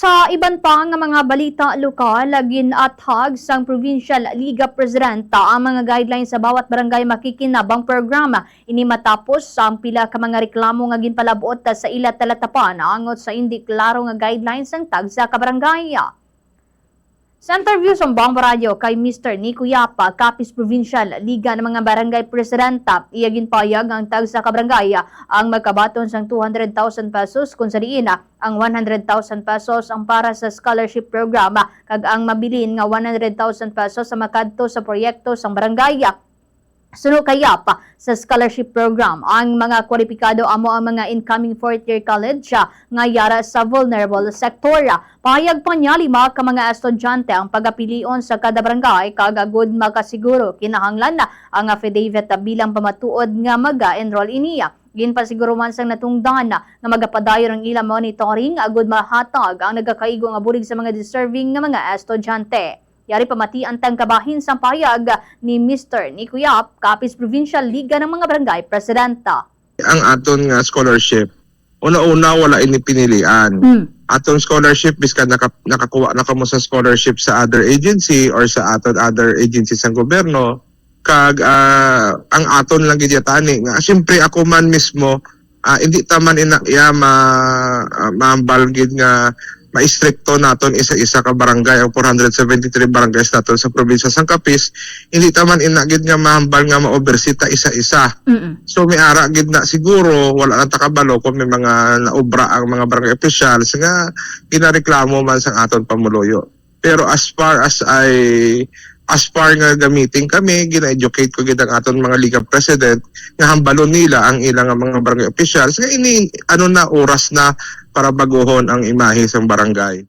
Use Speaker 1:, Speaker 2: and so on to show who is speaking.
Speaker 1: Sa iban pa nga mga balita lokal, ginathag sang Provincial Liga Presidenta ang mga guidelines sa bawat barangay makikinabang programa. Ini matapos ang pila ka mga reklamo nga ginpalabot sa ila talatapan angot sa hindi klaro nga guidelines ang tagsa ka barangay. Sa interview sa Bamba Radio kay Mr. Nico Yapa, Capiz Provincial Liga ng mga Barangay Presidenta, iya ginpayag ang tagsa ka barangay ang magkabaton sang 200,000 pesos kung sa diin ang 100,000 pesos ang para sa scholarship programa kag ang mabilin nga 100,000 pesos sa makadto sa proyekto sang barangay. Sunod kaya pa sa scholarship program, ang mga kwalipikado amo ang mga incoming fourth year college nga yara sa vulnerable sector. Pahayag pa niya 5 ka mga estudyante ang pagapilion sa kada barangay kag agud makasiguro kinahanglan na ang affidavit bilang pamatuod nga maga-enroll iniya. Ginpasiguro man sang natungdan nga magapadayon ang ilang monitoring agud mahatag ang nagakaigo nga bulig sa mga deserving nga mga estudyante. Yari pamati ang tangkabahin sa payag ni Mr. Nico Yap, Capiz Provincial Liga ng mga Barangay Presidenta.
Speaker 2: Ang aton nga scholarship, una-una wala ini pinilian. Aton scholarship, biska nakakuha na kamo sa scholarship sa other agency or sa aton other agencies ng gobyerno, kag ang aton lang gidyatani nga siyempre ako man mismo hindi taman iya maambal gid nga ma-istrikto naton isa-isa ka barangay ang 473 barangays naton sa probinsya sang Capiz, hindi taman inagid nga mahambal nga ma-oversita isa-isa. So may ara gid na siguro wala nang takabalo kung may mga naobra ang mga barangay officials nga ginareklamo man sang aton pamuluyo. Pero as far nga gamitin kami, gina-educate ko gid ang aton mga liga president nga hambalon nila ang ilang mga barangay officials nga ini oras na para baguhon ang imahe sa barangay.